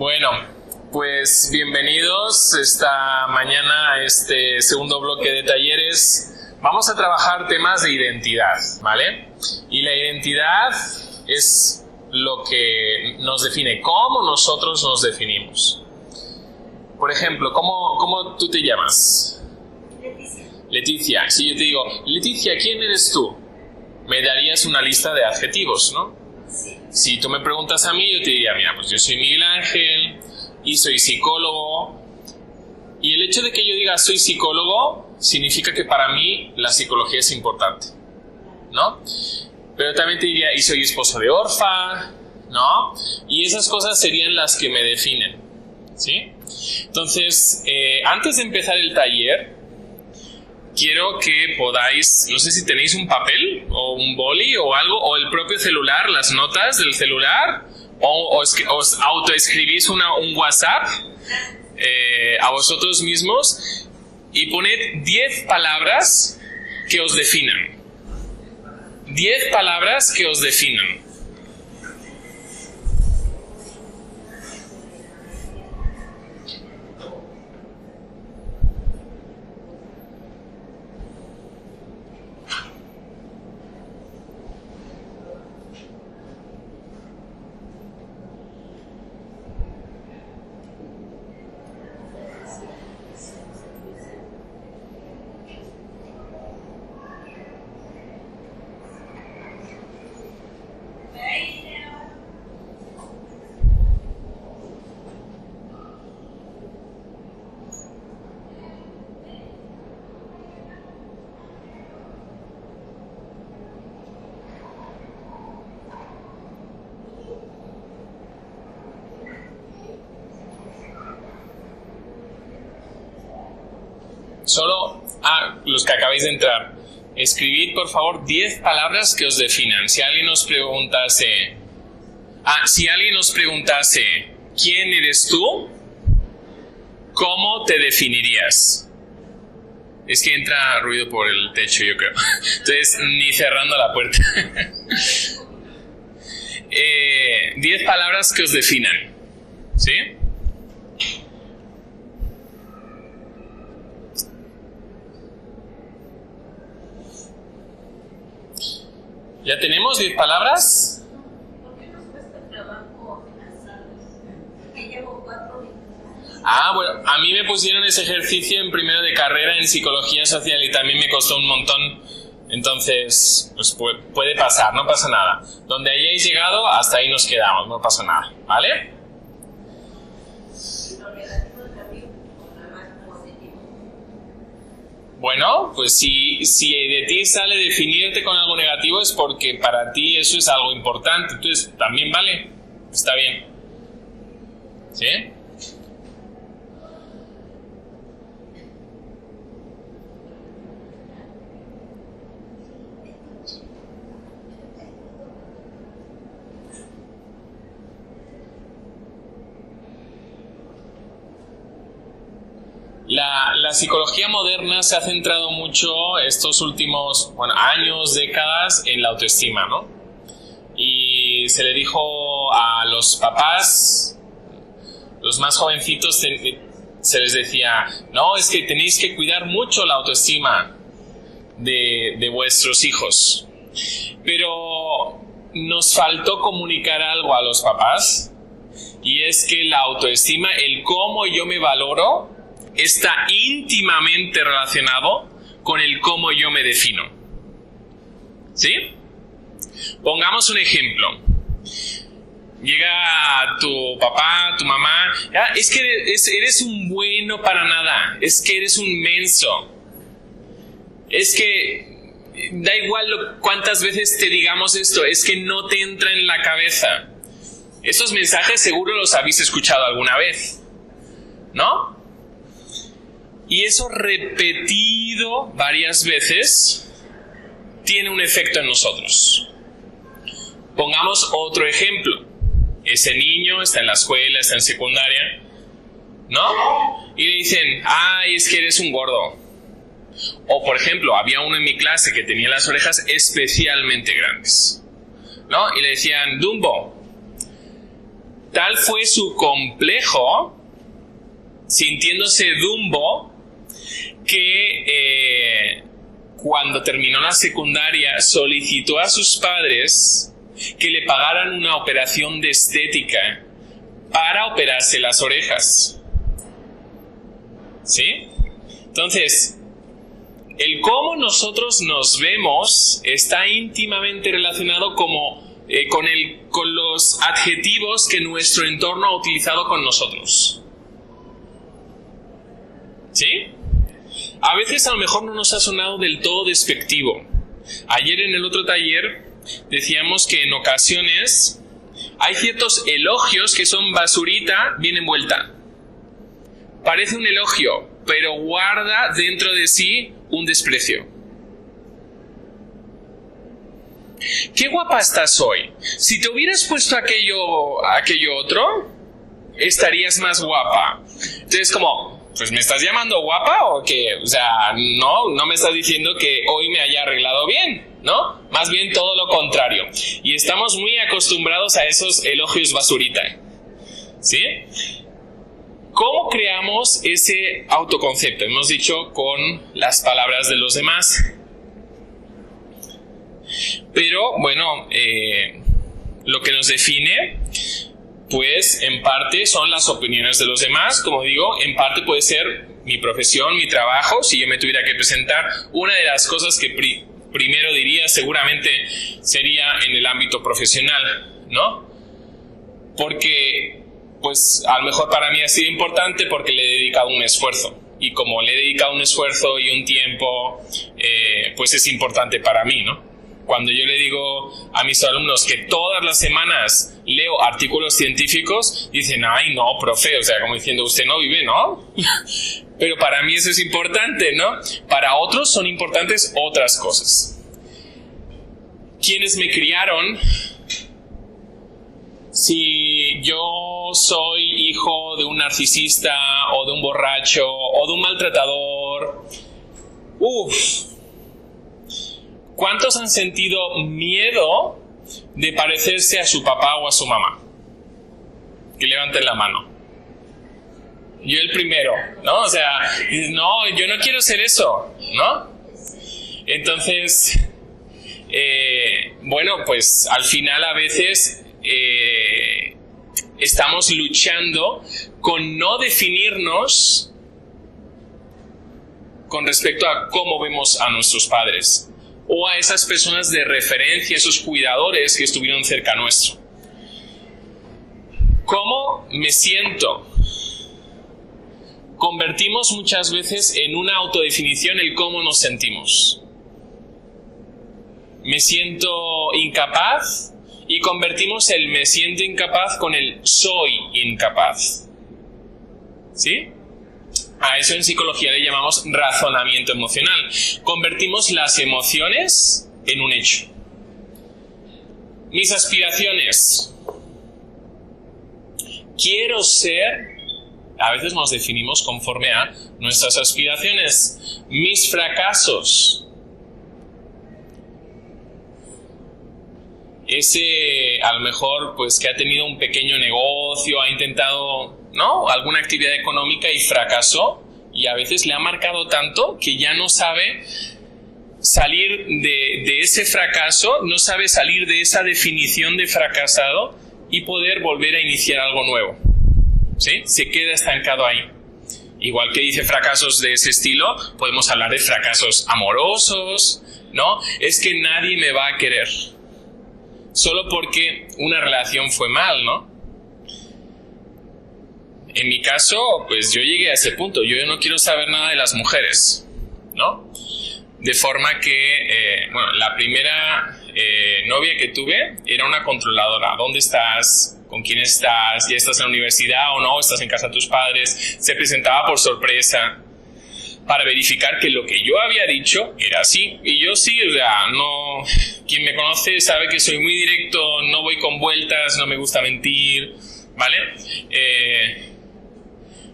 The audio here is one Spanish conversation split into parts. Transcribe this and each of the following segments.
Bueno, pues bienvenidos esta mañana a este segundo bloque de talleres. Vamos a trabajar temas de identidad, ¿vale? Y la identidad es lo que nos define, cómo nosotros nos definimos. Por ejemplo, ¿cómo tú te llamas? Leticia. Leticia. Si yo te digo, Leticia, ¿quién eres tú? Me darías una lista de adjetivos, ¿no? Sí. Si tú me preguntas a mí, yo te diría, mira, pues yo soy Miguel Ángel y soy psicólogo. Y el hecho de que yo diga soy psicólogo significa que para mí la psicología es importante, ¿no? Pero también te diría, y soy esposo de Orfa, ¿no? Y esas cosas serían las que me definen, ¿sí? Entonces, antes de empezar el taller, quiero que podáis, no sé si tenéis un papel o un boli o algo, o el propio celular, las notas del celular, o os autoescribís un WhatsApp a vosotros mismos y poned 10 palabras que os definan. 10 palabras que os definan. Solo a los que acabáis de entrar, escribid por favor 10 palabras que os definan. Si alguien os preguntase, ¿quién eres tú? ¿Cómo te definirías? Es que entra ruido por el techo, yo creo. Entonces, ni cerrando la puerta. 10 palabras que os definan. ¿Sí? ¿Ya tenemos 10 palabras? ¿Por qué nos cuesta trabajo enlazarlas? Que llevo 4 días. Bueno, a mí me pusieron ese ejercicio en primero de carrera en psicología social y también me costó un montón. Entonces, pues puede pasar, no pasa nada. Donde hayáis llegado, hasta ahí nos quedamos, no pasa nada, ¿vale? Lo negativo también, nada más positivo. Bueno, pues si de ti sale definirte con algo negativo es porque para ti eso es algo importante. Entonces, también vale, está bien. ¿Sí? La psicología moderna se ha centrado mucho estos últimos años, décadas, en la autoestima, ¿no? Y se le dijo a los papás, los más jovencitos, se les decía, no, es que tenéis que cuidar mucho la autoestima de vuestros hijos. Pero nos faltó comunicar algo a los papás, y es que la autoestima, el cómo yo me valoro, está íntimamente relacionado con el cómo yo me defino. ¿Sí? Pongamos un ejemplo. Llega tu papá, tu mamá, es que eres un bueno para nada, es que eres un menso, es que da igual cuántas veces te digamos esto, es que no te entra en la cabeza. Esos mensajes seguro los habéis escuchado alguna vez, ¿no? Y eso repetido varias veces tiene un efecto en nosotros. Pongamos otro ejemplo. Ese niño está en la escuela, está en secundaria, ¿no? Y le dicen, es que eres un gordo. O, por ejemplo, había uno en mi clase que tenía las orejas especialmente grandes, ¿no? Y le decían, Dumbo. tal fue su complejo, sintiéndose Dumbo, que cuando terminó la secundaria solicitó a sus padres que le pagaran una operación de estética para operarse las orejas. ¿Sí? Entonces, el cómo nosotros nos vemos está íntimamente relacionado con los adjetivos que nuestro entorno ha utilizado con nosotros. ¿Sí? A veces a lo mejor no nos ha sonado del todo despectivo. Ayer en el otro taller decíamos que en ocasiones hay ciertos elogios que son basurita bien envuelta. Parece un elogio, pero guarda dentro de sí un desprecio. ¡Qué guapa estás hoy! Si te hubieras puesto aquello otro, estarías más guapa. Entonces, pues ¿me estás llamando guapa o qué? O sea, no me estás diciendo que hoy me haya arreglado bien, ¿no? Más bien todo lo contrario. Y estamos muy acostumbrados a esos elogios basurita, ¿sí? ¿Cómo creamos ese autoconcepto? Hemos dicho con las palabras de los demás. Pero, bueno, lo que nos define, pues en parte son las opiniones de los demás. Como digo, en parte puede ser mi profesión, mi trabajo. Si yo me tuviera que presentar, una de las cosas que primero diría seguramente sería en el ámbito profesional, ¿no? Porque, pues a lo mejor para mí ha sido importante porque le he dedicado un esfuerzo. Y como le he dedicado un esfuerzo y un tiempo, pues es importante para mí, ¿no? Cuando yo le digo a mis alumnos que todas las semanas leo artículos científicos, dicen, ay, no, profe, o sea, como diciendo, usted no vive, ¿no? Pero para mí eso es importante, ¿no? Para otros son importantes otras cosas. Quienes me criaron, si yo soy hijo de un narcisista o de un borracho o de un maltratador, ¿cuántos han sentido miedo de parecerse a su papá o a su mamá? Que levanten la mano. Yo el primero, ¿no? O sea, no, yo no quiero ser eso, ¿no? Entonces, bueno, pues al final a veces estamos luchando con no definirnos con respecto a cómo vemos a nuestros padres o a esas personas de referencia, esos cuidadores que estuvieron cerca nuestro. ¿Cómo me siento? Convertimos muchas veces en una autodefinición el cómo nos sentimos. Me siento incapaz y convertimos el me siento incapaz con el soy incapaz. ¿Sí? A eso en psicología le llamamos razonamiento emocional. Convertimos las emociones en un hecho. Mis aspiraciones. Quiero ser. A veces nos definimos conforme a nuestras aspiraciones. Mis fracasos. Ese, a lo mejor, pues que ha tenido un pequeño negocio, ha intentado, ¿no?, alguna actividad económica y fracasó, y a veces le ha marcado tanto que ya no sabe salir de ese fracaso, no sabe salir de esa definición de fracasado y poder volver a iniciar algo nuevo. ¿Sí? Se queda estancado ahí. Igual que dice fracasos de ese estilo, podemos hablar de fracasos amorosos, ¿no? Es que nadie me va a querer. Solo porque una relación fue mal, ¿no? En mi caso, pues yo llegué a ese punto. Yo no quiero saber nada de las mujeres, ¿no? De forma que, bueno, la primera novia que tuve era una controladora. ¿Dónde estás? ¿Con quién estás? ¿Ya estás en la universidad o no? ¿Estás en casa de tus padres? Se presentaba por sorpresa para verificar que lo que yo había dicho era así. Y yo sí, o sea, no... Quien me conoce sabe que soy muy directo, no voy con vueltas, no me gusta mentir, ¿vale?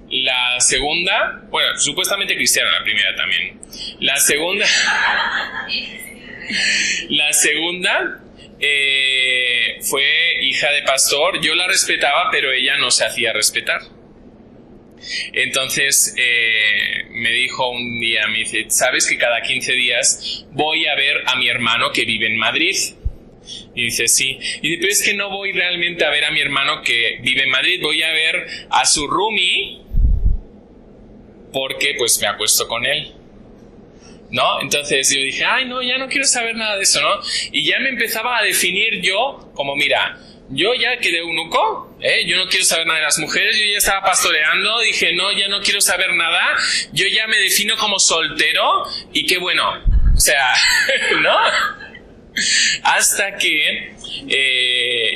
La segunda... Bueno, supuestamente cristiana la primera también. La segunda... fue hija de pastor. Yo la respetaba, pero ella no se hacía respetar. Entonces me dijo un día, me dice, ¿sabes que cada 15 días voy a ver a mi hermano que vive en Madrid? Y dice, sí. Y dice, pero es que no voy realmente a ver a mi hermano que vive en Madrid, voy a ver a su roomie porque pues me acuesto con él, ¿no? Entonces yo dije, ay, no, ya no quiero saber nada de eso, ¿no? Y ya me empezaba a definir yo como, mira, yo ya quedé eunuco, yo no quiero saber nada de las mujeres, yo ya estaba pastoreando, dije, no, ya no quiero saber nada, yo ya me defino como soltero y qué bueno, o sea, ¿no? Hasta que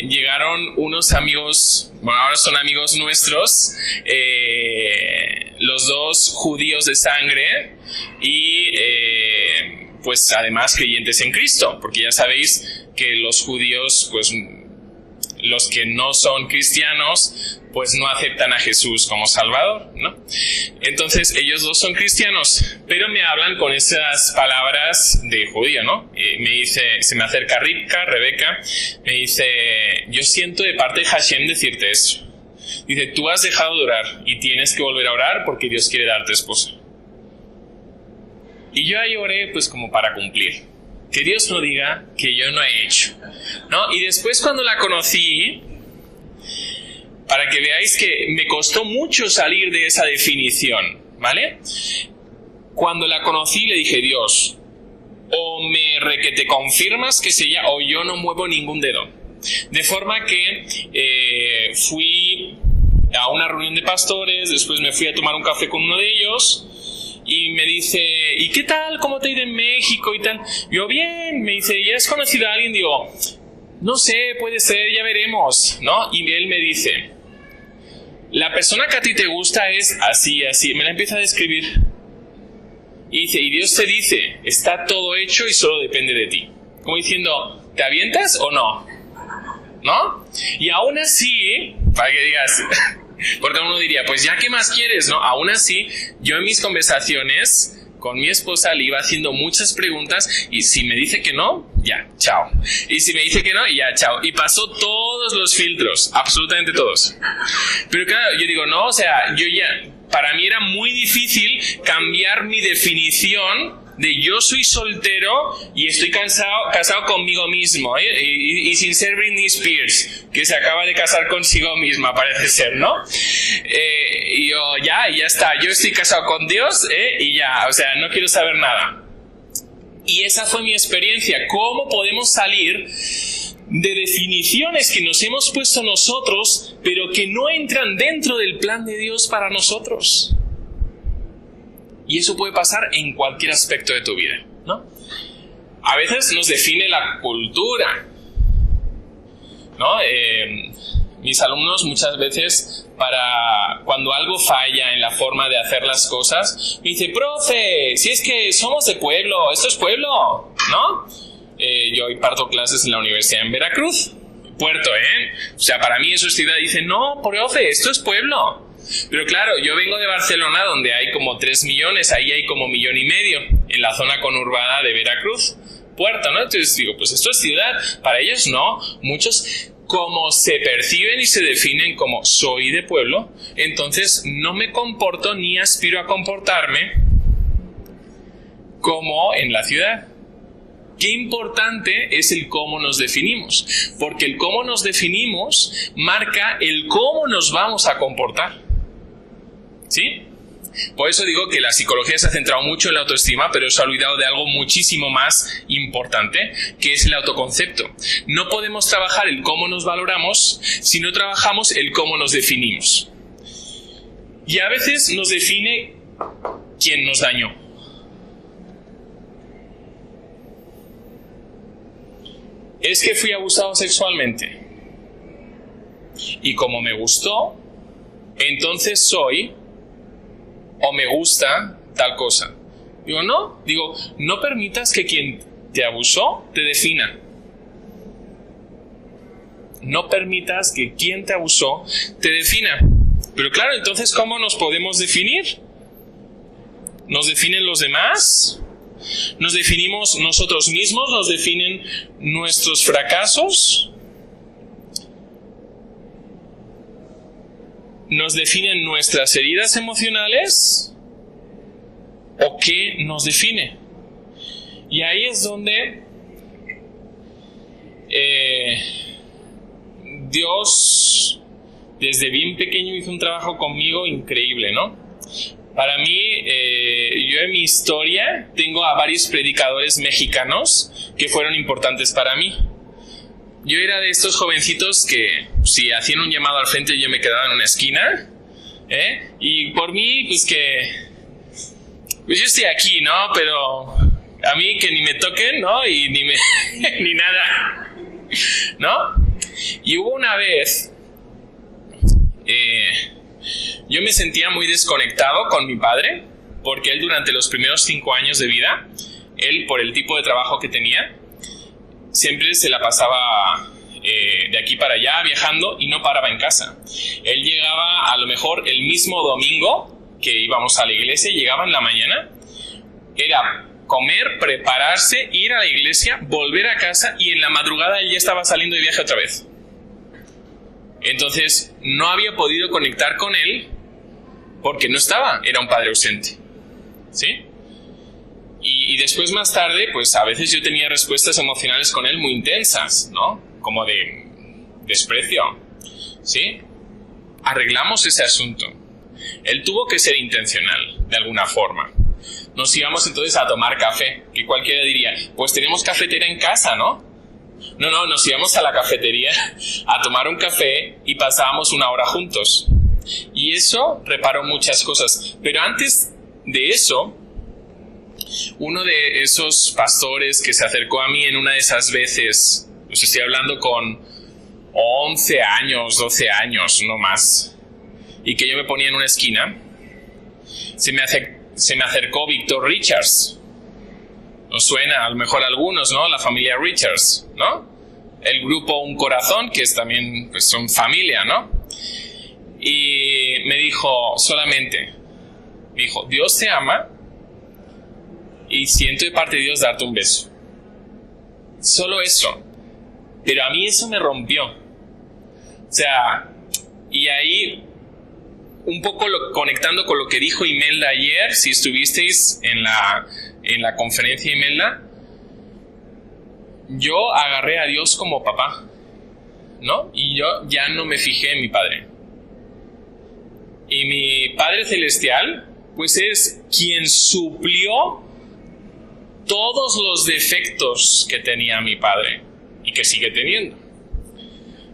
llegaron unos amigos, bueno, ahora son amigos nuestros, los dos judíos de sangre y pues además creyentes en Cristo, porque ya sabéis que los judíos, pues los que no son cristianos, pues no aceptan a Jesús como Salvador, ¿no? Entonces ellos dos son cristianos, pero me hablan con esas palabras de judío, ¿no? Me dice, se me acerca Rebeca, me dice, yo siento de parte de Hashem decirte eso. Dice, tú has dejado de orar y tienes que volver a orar porque Dios quiere darte esposa. Y yo ahí oré pues como para cumplir. Que Dios no diga que yo no he hecho, ¿no? Y después cuando la conocí, para que veáis que me costó mucho salir de esa definición, ¿vale? Cuando la conocí le dije, Dios, o me requete confirmas que es ella o yo no muevo ningún dedo. De forma que fui a una reunión de pastores, después me fui a tomar un café con uno de ellos y me dice, ¿y qué tal? ¿Cómo te ha ido en México y tal? Yo, bien. Me dice, ¿y has conocido a alguien? Digo, no sé, puede ser, ya veremos, ¿no? Y él me dice, la persona que a ti te gusta es así, así. Me la empieza a describir. Y dice, y Dios te dice, está todo hecho y solo depende de ti. Como diciendo, ¿te avientas o no? ¿No? Y aún así, para que digas, porque uno diría, pues ya, ¿qué más quieres? ¿No? Aún así, yo en mis conversaciones con mi esposa le iba haciendo muchas preguntas y si me dice que no, ya, chao. Y si me dice que no, ya, chao. Y pasó todos los filtros, absolutamente todos. Pero claro, yo digo, no, o sea, yo ya, para mí era muy difícil cambiar mi definición de yo soy soltero y estoy casado conmigo mismo, y sin ser Britney Spears, que se acaba de casar consigo misma, parece ser, ¿no? Y yo, ya está, yo estoy casado con Dios, y ya, o sea, no quiero saber nada. Y esa fue mi experiencia. ¿Cómo podemos salir de definiciones que nos hemos puesto nosotros, pero que no entran dentro del plan de Dios para nosotros? Y eso puede pasar en cualquier aspecto de tu vida, ¿no? A veces nos define la cultura, ¿no? Mis alumnos muchas veces, cuando algo falla en la forma de hacer las cosas, me dice, profe, si es que somos de pueblo, esto es pueblo, ¿no? Yo imparto clases en la universidad en Veracruz, puerto, O sea, para mí eso es ciudad. Dice, no, profe, esto es pueblo. Pero claro, yo vengo de Barcelona, donde hay como 3 millones, ahí hay como 1,5 millones, en la zona conurbada de Veracruz, puerto, ¿no? Entonces digo, pues esto es ciudad. Para ellos no. Muchos, como se perciben y se definen como soy de pueblo, entonces no me comporto ni aspiro a comportarme como en la ciudad. Qué importante es el cómo nos definimos, porque el cómo nos definimos marca el cómo nos vamos a comportar. ¿Sí? Por eso digo que la psicología se ha centrado mucho en la autoestima, pero se ha olvidado de algo muchísimo más importante, que es el autoconcepto. No podemos trabajar el cómo nos valoramos si no trabajamos el cómo nos definimos. Y a veces nos define quien nos dañó. Es que fui abusado sexualmente. Y como me gustó, entonces soy o me gusta tal cosa. Digo, no permitas que quien te abusó te defina. No permitas que quien te abusó te defina. Pero claro, entonces, ¿cómo nos podemos definir? ¿Nos definen los demás? ¿Nos definimos nosotros mismos? ¿Nos definen nuestros fracasos? ¿Nos definen nuestras heridas emocionales? ¿O qué nos define? Y ahí es donde Dios, desde bien pequeño, hizo un trabajo conmigo increíble, ¿no? Para mí, yo en mi historia tengo a varios predicadores mexicanos que fueron importantes para mí. Yo era de estos jovencitos que si hacían un llamado al frente yo me quedaba en una esquina, y por mí, pues yo estoy aquí, ¿no? Pero a mí que ni me toquen, ¿no? Y ni nada, ¿no? Y hubo una vez, yo me sentía muy desconectado con mi padre, porque él durante los primeros 5 años de vida, él por el tipo de trabajo que tenía, siempre se la pasaba de aquí para allá viajando y no paraba en casa. Él llegaba a lo mejor el mismo domingo que íbamos a la iglesia, llegaba en la mañana, era comer, prepararse, ir a la iglesia, volver a casa y en la madrugada él ya estaba saliendo de viaje otra vez. Entonces no había podido conectar con él porque no estaba, era un padre ausente, ¿sí? Y después más tarde, pues a veces yo tenía respuestas emocionales con él muy intensas, ¿no? Como de desprecio, ¿sí? Arreglamos ese asunto. Él tuvo que ser intencional, de alguna forma. Nos íbamos entonces a tomar café, que cualquiera diría, pues tenemos cafetera en casa, ¿no? No, nos íbamos a la cafetería a tomar un café y pasábamos 1 hora juntos. Y eso reparó muchas cosas. Pero antes de eso, uno de esos pastores que se acercó a mí en una de esas veces, os estoy hablando con 11 años, 12 años, no más, y que yo me ponía en una esquina, se me acercó Víctor Richards. Os suena a lo mejor a algunos, ¿no? La familia Richards, ¿no? El grupo Un Corazón, que es también, pues son familia, ¿no? Y me dijo solamente, Dios te ama y siento de parte de Dios darte un beso. Solo eso. Pero a mí eso me rompió. O sea, y ahí, un poco conectando con lo que dijo Imelda ayer, si estuvisteis en la conferencia Imelda, yo agarré a Dios como papá, ¿no? Y yo ya no me fijé en mi padre. Y mi Padre Celestial, pues es quien suplió todos los defectos que tenía mi padre y que sigue teniendo.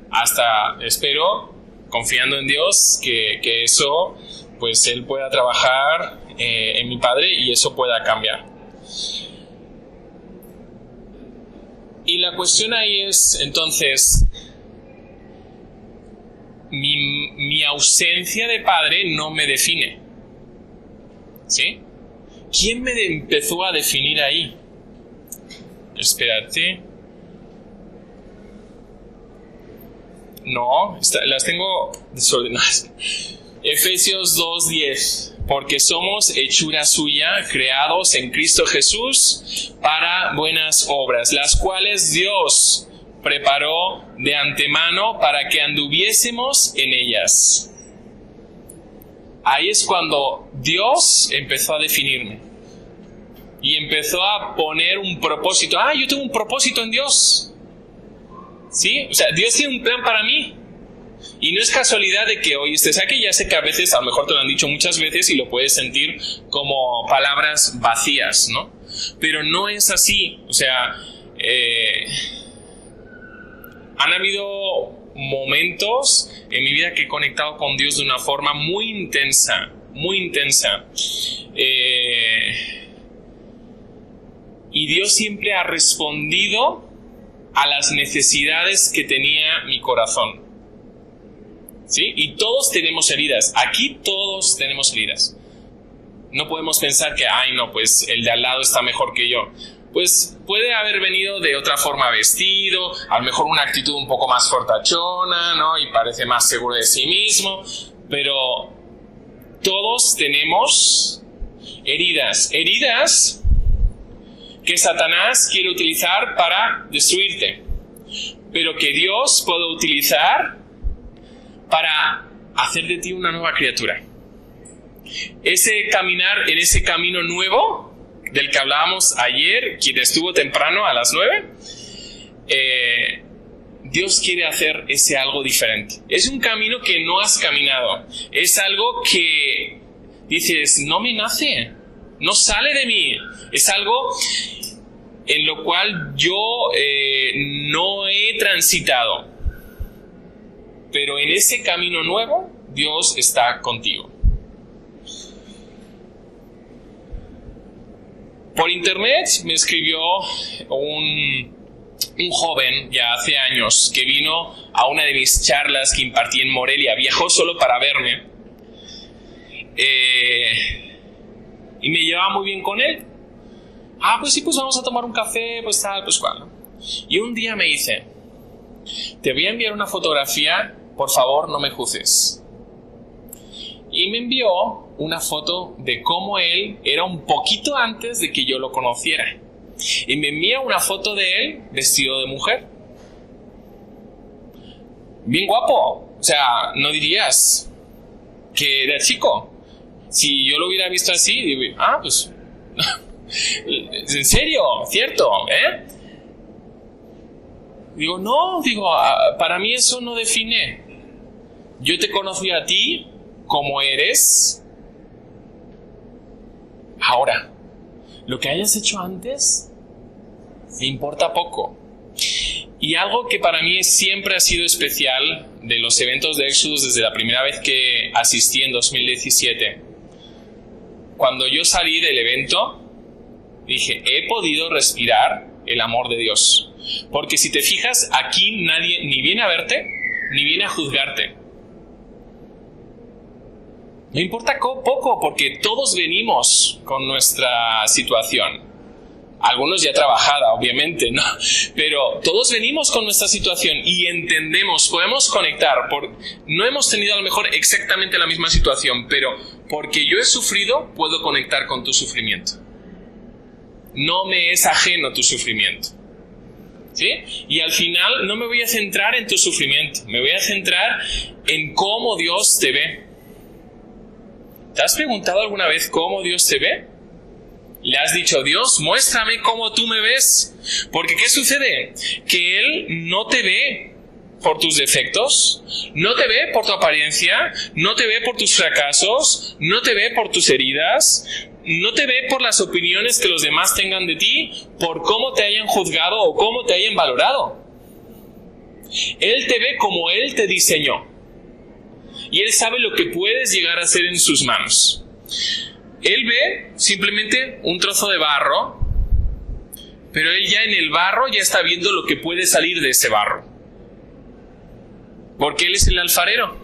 Hasta, espero, confiando en Dios, que eso, pues Él pueda trabajar en mi padre y eso pueda cambiar. Y la cuestión ahí es, entonces, mi ausencia de padre no me define, ¿sí? ¿Quién me empezó a definir ahí? Espérate. No, las tengo desordenadas. Efesios 2:10. Porque somos hechura suya, creados en Cristo Jesús para buenas obras, las cuales Dios preparó de antemano para que anduviésemos en ellas. Ahí es cuando Dios empezó a definirme y empezó a poner un propósito. Yo tengo un propósito en Dios, ¿sí? O sea, Dios tiene un plan para mí. Y no es casualidad de que hoy estés aquí. Ya sé que a veces, a lo mejor te lo han dicho muchas veces y lo puedes sentir como palabras vacías, ¿no? Pero no es así. O sea, han habido momentos en mi vida que he conectado con Dios de una forma muy intensa, muy intensa. Y Dios siempre ha respondido a las necesidades que tenía mi corazón. ¿Sí? Y todos tenemos heridas. Aquí todos tenemos heridas. No podemos pensar que, pues el de al lado está mejor que yo. Pues puede haber venido de otra forma vestido, a lo mejor una actitud un poco más fortachona, ¿no? Y parece más seguro de sí mismo. Pero todos tenemos heridas. Heridas que Satanás quiere utilizar para destruirte, pero que Dios puede utilizar para hacer de ti una nueva criatura. Ese caminar en ese camino nuevo del que hablábamos ayer, quien estuvo temprano a las 9, Dios quiere hacer ese algo diferente. Es un camino que no has caminado. Es algo que dices, no me nace, no sale de mí. Es algo en lo cual yo no he transitado. Pero en ese camino nuevo, Dios está contigo. Por internet me escribió un joven ya hace años que vino a una de mis charlas que impartí en Morelia. Viajó solo para verme. Y me llevaba muy bien con él. Pues sí, pues vamos a tomar un café, pues tal, pues cual, ¿no? Y un día me dice, te voy a enviar una fotografía, por favor no me juzgues. Y me envió una foto de cómo él era un poquito antes de que yo lo conociera. Y me envía una foto de él vestido de mujer. Bien guapo. O sea, no dirías que era chico. Si yo lo hubiera visto así, digo, pues... ¿En serio? ¿Cierto? Digo, no, para mí eso no define. Yo te conocí a ti como eres. Ahora, lo que hayas hecho antes me importa poco. Y algo que para mí siempre ha sido especial de los eventos de Exodus desde la primera vez que asistí en 2017, cuando yo salí del evento, dije, he podido respirar el amor de Dios. Porque si te fijas, aquí nadie ni viene a verte, ni viene a juzgarte. No importa poco, porque todos venimos con nuestra situación. Algunos ya trabajada, obviamente, ¿no? Pero todos venimos con nuestra situación y entendemos, podemos conectar. No hemos tenido a lo mejor exactamente la misma situación, pero porque yo he sufrido, puedo conectar con tu sufrimiento. No me es ajeno tu sufrimiento. ¿Sí? Y al final no me voy a centrar en tu sufrimiento, me voy a centrar en cómo Dios te ve. ¿Te has preguntado alguna vez cómo Dios te ve? ¿Le has dicho, Dios, muéstrame cómo tú me ves? Porque ¿qué sucede? Que Él no te ve por tus defectos, no te ve por tu apariencia, no te ve por tus fracasos, no te ve por tus heridas, no te ve por las opiniones que los demás tengan de ti, por cómo te hayan juzgado o cómo te hayan valorado. Él te ve como Él te diseñó. Y Él sabe lo que puedes llegar a hacer en sus manos. Él ve simplemente un trozo de barro, pero Él ya en el barro ya está viendo lo que puede salir de ese barro. Porque Él es el alfarero.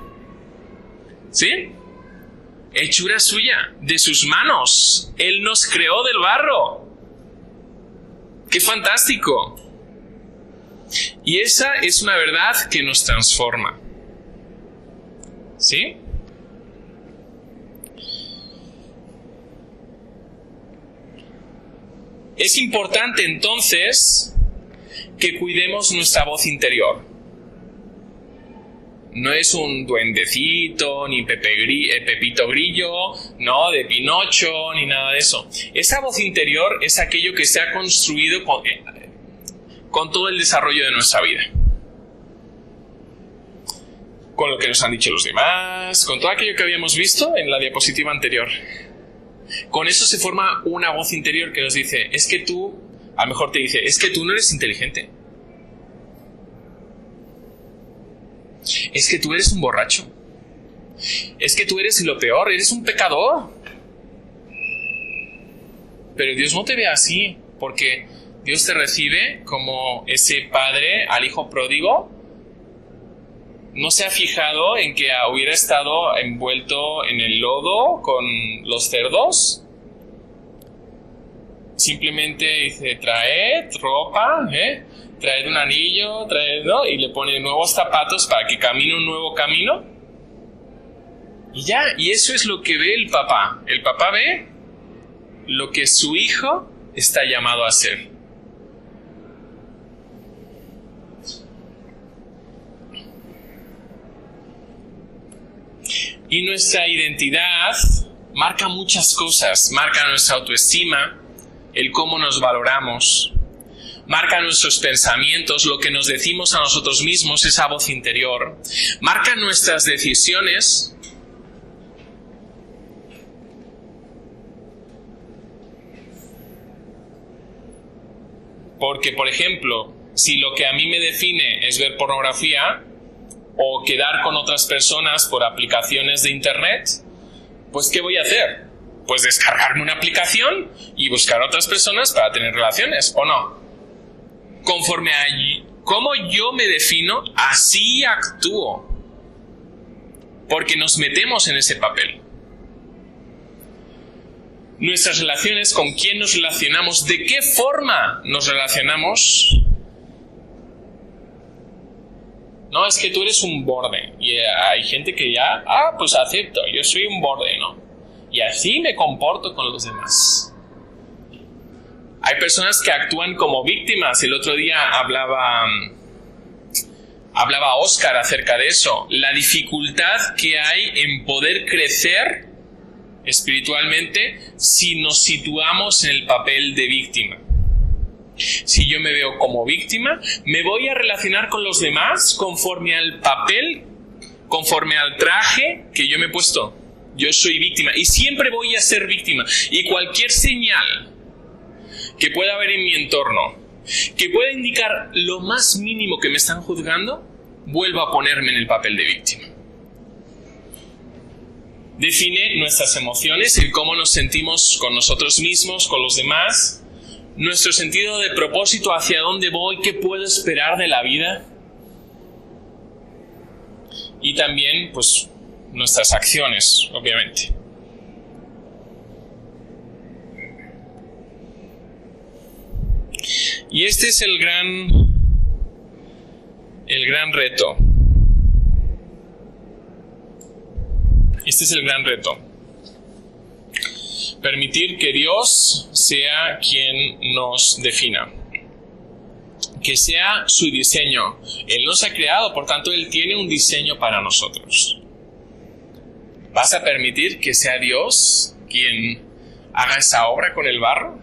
¿Sí? Hechura suya, de sus manos. Él nos creó del barro. ¡Qué fantástico! Y esa es una verdad que nos transforma. ¿Sí? Es importante entonces que cuidemos nuestra voz interior. No es un duendecito, ni Pepito Grillo, no, de Pinocho, ni nada de eso. Esa voz interior es aquello que se ha construido con todo el desarrollo de nuestra vida. Con lo que nos han dicho los demás, con todo aquello que habíamos visto en la diapositiva anterior. Con eso se forma una voz interior que nos dice, es que tú, a lo mejor te dice, es que tú no eres inteligente. Es que tú eres un borracho. Es que tú eres lo peor, eres un pecador. Pero Dios no te ve así, porque Dios te recibe como ese padre al hijo pródigo. No se ha fijado en que hubiera estado envuelto en el lodo con los cerdos. Simplemente dice, traed ropa, traed un anillo, ¿no? Y le pone nuevos zapatos para que camine un nuevo camino. Y ya, y eso es lo que ve el papá. El papá ve lo que su hijo está llamado a ser. Y nuestra identidad marca muchas cosas. Marca nuestra autoestima, el cómo nos valoramos. Marca nuestros pensamientos, lo que nos decimos a nosotros mismos, esa voz interior. Marca nuestras decisiones. Porque, por ejemplo, si lo que a mí me define es ver pornografía o quedar con otras personas por aplicaciones de internet, pues ¿qué voy a hacer? Pues descargarme una aplicación y buscar a otras personas para tener relaciones, ¿o no? Conforme a cómo yo me defino, así actúo. Porque nos metemos en ese papel. Nuestras relaciones, con quién nos relacionamos, de qué forma nos relacionamos. No, es que tú eres un borde. Y hay gente que ya, pues acepto, yo soy un borde, ¿no? Y así me comporto con los demás. Hay personas que actúan como víctimas. El otro día hablaba Óscar acerca de eso. La dificultad que hay en poder crecer espiritualmente si nos situamos en el papel de víctima. Si yo me veo como víctima, me voy a relacionar con los demás conforme al papel, conforme al traje que yo me he puesto. Yo soy víctima y siempre voy a ser víctima. Y cualquier señal que pueda haber en mi entorno, que pueda indicar lo más mínimo que me están juzgando, vuelvo a ponerme en el papel de víctima. Define nuestras emociones, el cómo nos sentimos con nosotros mismos, con los demás, nuestro sentido de propósito, hacia dónde voy, qué puedo esperar de la vida. Y también, pues, nuestras acciones, obviamente. Y este es el gran reto. Este es el gran reto. Permitir que Dios sea quien nos defina. Que sea su diseño. Él nos ha creado, por tanto, Él tiene un diseño para nosotros. ¿Vas a permitir que sea Dios quien haga esa obra con el barro?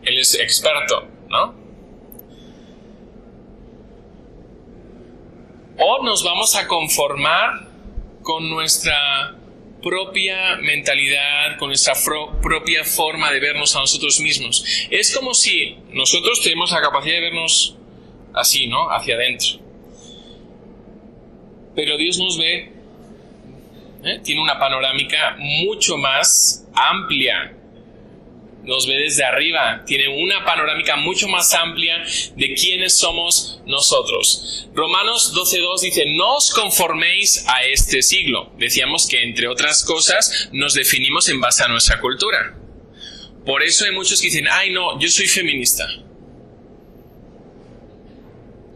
Él es experto, ¿no? ¿O nos vamos a conformar con nuestra propia mentalidad, con nuestra propia forma de vernos a nosotros mismos? Es como si nosotros tenemos la capacidad de vernos así, ¿no? Hacia adentro. Pero Dios nos ve, tiene una panorámica mucho más amplia. Nos ve desde arriba, tiene una panorámica mucho más amplia de quiénes somos nosotros. Romanos 12:2 dice, no os conforméis a este siglo. Decíamos que, entre otras cosas, nos definimos en base a nuestra cultura. Por eso hay muchos que dicen, ay no, yo soy feminista.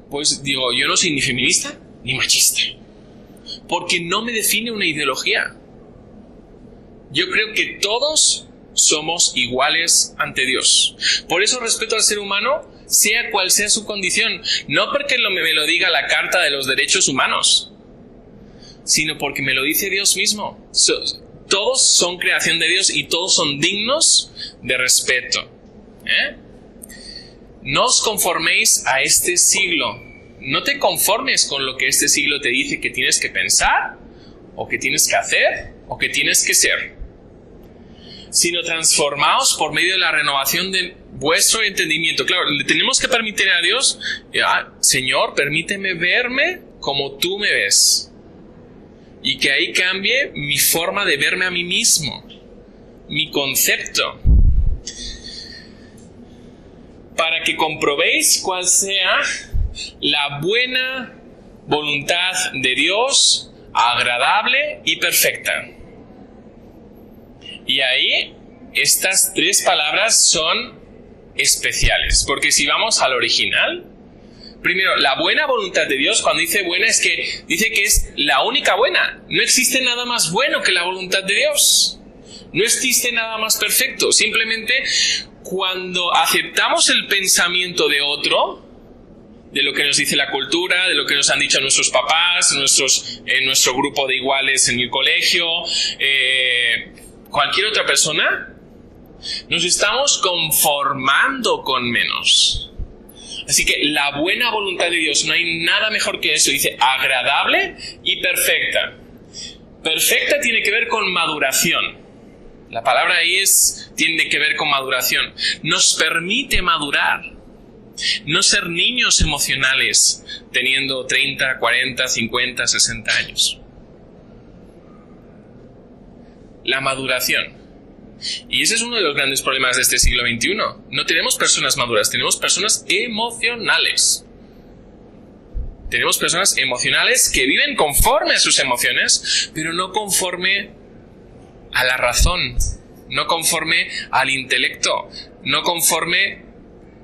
Pues digo, yo no soy ni feminista ni machista. Porque no me define una ideología. Yo creo que todos somos iguales ante Dios. Por eso respeto al ser humano, sea cual sea su condición. No porque me lo diga la Carta de los Derechos Humanos, sino porque me lo dice Dios mismo. Todos son creación de Dios y todos son dignos de respeto. No os conforméis a este siglo. No te conformes con lo que este siglo te dice que tienes que pensar, o que tienes que hacer, o que tienes que ser, sino transformaos por medio de la renovación de vuestro entendimiento. Claro, le tenemos que permitir a Dios, Señor, permíteme verme como tú me ves. Y que ahí cambie mi forma de verme a mí mismo, mi concepto. Para que comprobéis cuál sea la buena voluntad de Dios, agradable y perfecta. Y ahí, estas tres palabras son especiales. Porque si vamos al original, primero, la buena voluntad de Dios, cuando dice buena, es que dice que es la única buena. No existe nada más bueno que la voluntad de Dios. No existe nada más perfecto. Simplemente cuando aceptamos el pensamiento de otro, de lo que nos dice la cultura, de lo que nos han dicho nuestros papás, en nuestro grupo de iguales en el colegio, cualquier otra persona, nos estamos conformando con menos. Así que la buena voluntad de Dios, no hay nada mejor que eso. Dice agradable y perfecta. Perfecta tiene que ver con maduración. La palabra ahí tiene que ver con maduración. Nos permite madurar. No ser niños emocionales teniendo 30, 40, 50, 60 años. La maduración. Y ese es uno de los grandes problemas de este siglo XXI. No tenemos personas maduras, tenemos personas emocionales. Tenemos personas emocionales que viven conforme a sus emociones, pero no conforme a la razón, no conforme al intelecto, no conforme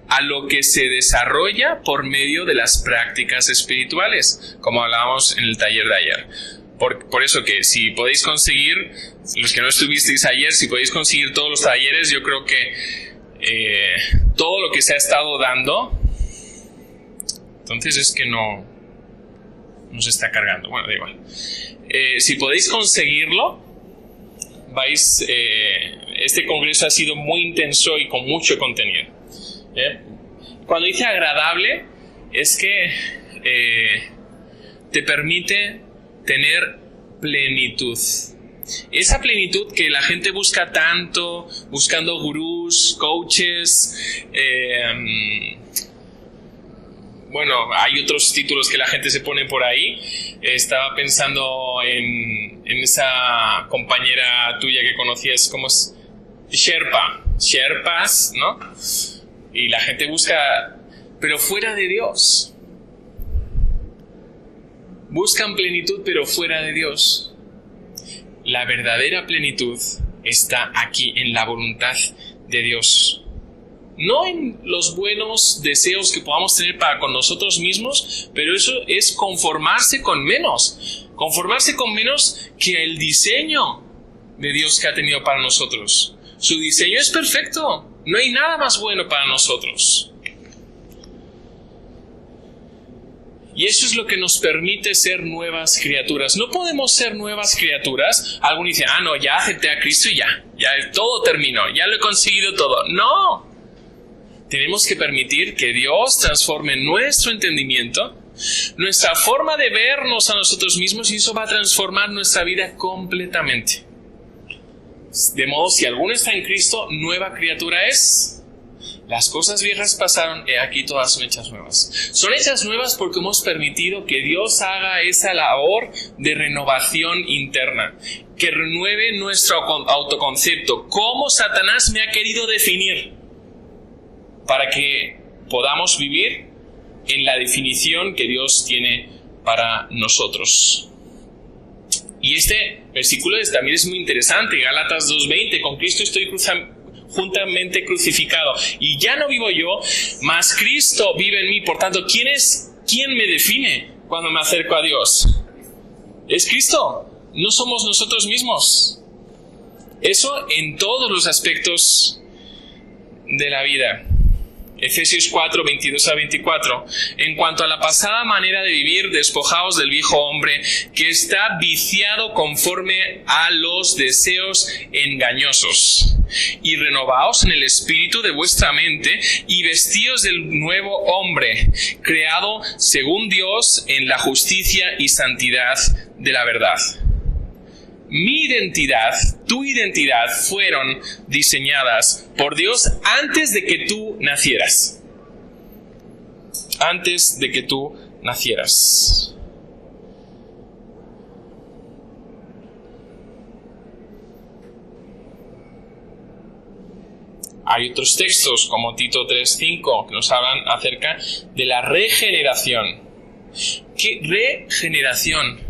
a lo que se desarrolla por medio de las prácticas espirituales, como hablábamos en el taller de ayer. Por eso que si podéis conseguir, los que no estuvisteis ayer, si podéis conseguir todos los talleres, yo creo que todo lo que se ha estado dando, entonces es que no se está cargando. Bueno, da igual. Si podéis conseguirlo, este congreso ha sido muy intenso y con mucho contenido. Cuando dice agradable, es que te permite tener plenitud. Esa plenitud que la gente busca tanto, buscando gurús, coaches, bueno, hay otros títulos que la gente se pone por ahí. Estaba pensando en esa compañera tuya que conocías, ¿cómo es? Sherpas, ¿no? Y la gente busca, pero fuera de Dios. Buscan plenitud, pero fuera de Dios. La verdadera plenitud está aquí, en la voluntad de Dios. No en los buenos deseos que podamos tener para con nosotros mismos, pero eso es conformarse con menos. Conformarse con menos que el diseño de Dios que ha tenido para nosotros. Su diseño es perfecto. No hay nada más bueno para nosotros. Y eso es lo que nos permite ser nuevas criaturas. No podemos ser nuevas criaturas. Alguien dice, no, ya acepté a Cristo y ya todo terminó, ya lo he conseguido todo. No. Tenemos que permitir que Dios transforme nuestro entendimiento, nuestra forma de vernos a nosotros mismos, y eso va a transformar nuestra vida completamente. De modo, si alguno está en Cristo, nueva criatura es. Las cosas viejas pasaron, he aquí todas son hechas nuevas. Son hechas nuevas porque hemos permitido que Dios haga esa labor de renovación interna, que renueve nuestro autoconcepto, cómo Satanás me ha querido definir, para que podamos vivir en la definición que Dios tiene para nosotros. Y este versículo también es muy interesante, Gálatas 2:20, con Cristo estoy juntamente crucificado, y ya no vivo yo, mas Cristo vive en mí. Por tanto, ¿quién me define cuando me acerco a Dios? Es Cristo, no somos nosotros mismos. Eso en todos los aspectos de la vida. Efesios 4, 22 a 24. En cuanto a la pasada manera de vivir, despojaos del viejo hombre que está viciado conforme a los deseos engañosos, y renovaos en el espíritu de vuestra mente, y vestíos del nuevo hombre, creado según Dios en la justicia y santidad de la verdad. Mi identidad, tu identidad, fueron diseñadas por Dios antes de que tú nacieras. Antes de que tú nacieras. Hay otros textos como Tito 3:5 que nos hablan acerca de la regeneración. ¿Qué regeneración?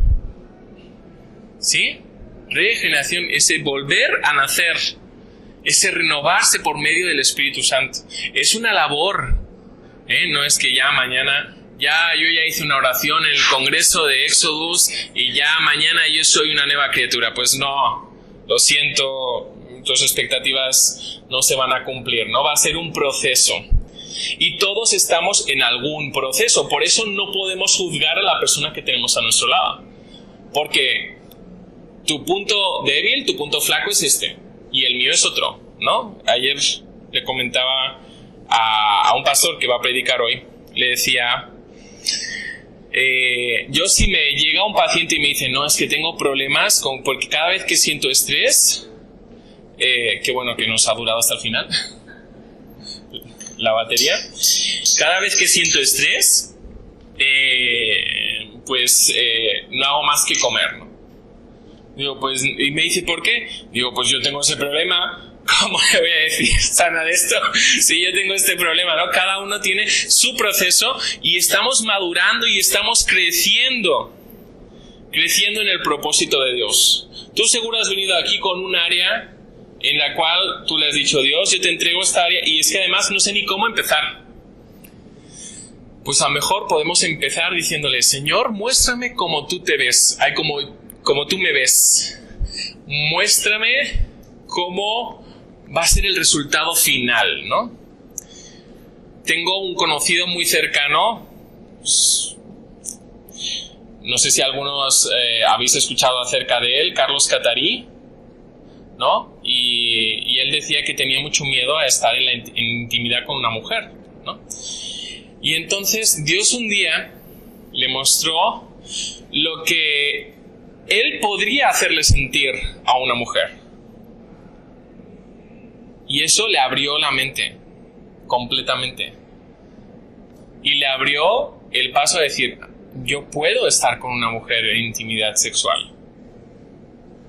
¿Sí? Regeneración, ese volver a nacer, ese renovarse por medio del Espíritu Santo. Es una labor, no es que ya mañana, yo ya hice una oración en el Congreso de Exodus y ya mañana yo soy una nueva criatura. Pues no, lo siento, tus expectativas no se van a cumplir, ¿no? Va a ser un proceso. Y todos estamos en algún proceso. Por eso no podemos juzgar a la persona que tenemos a nuestro lado. Porque tu punto débil, tu punto flaco es este. Y el mío es otro, ¿no? Ayer le comentaba a un pastor que va a predicar hoy. Le decía... yo si me llega un paciente y me dice, no, es que tengo problemas porque cada vez que siento estrés, qué bueno que nos ha durado hasta el final, la batería, cada vez que siento estrés, no hago más que comer, ¿no? Digo, pues, y me dice, ¿por qué? Digo, pues yo tengo ese problema. ¿Cómo le voy a decir sana de esto? Si yo tengo este problema, ¿no? Cada uno tiene su proceso y estamos madurando y estamos creciendo en el propósito de Dios. Tú seguro has venido aquí con un área en la cual tú le has dicho, Dios, yo te entrego esta área y es que además no sé ni cómo empezar. Pues a lo mejor podemos empezar diciéndole, Señor, muéstrame cómo tú te ves, como tú me ves. Muéstrame cómo va a ser el resultado final, ¿no? Tengo un conocido muy cercano, no sé si algunos habéis escuchado acerca de él, Carlos Catarí, ¿no? Y él decía que tenía mucho miedo a estar en intimidad con una mujer, ¿no? Y entonces Dios un día le mostró lo que él podría hacerle sentir a una mujer. Y eso le abrió la mente, completamente. Y le abrió el paso a decir, yo puedo estar con una mujer en intimidad sexual.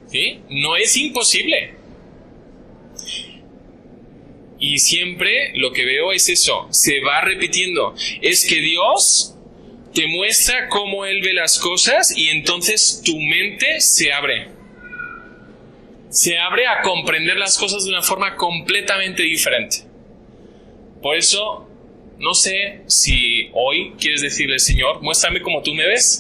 ¿Sí? No es imposible. Y siempre lo que veo es eso, se va repitiendo. Es que Dios te muestra cómo Él ve las cosas y entonces tu mente se abre. Se abre a comprender las cosas de una forma completamente diferente. Por eso, no sé si hoy quieres decirle, Señor, muéstrame cómo tú me ves.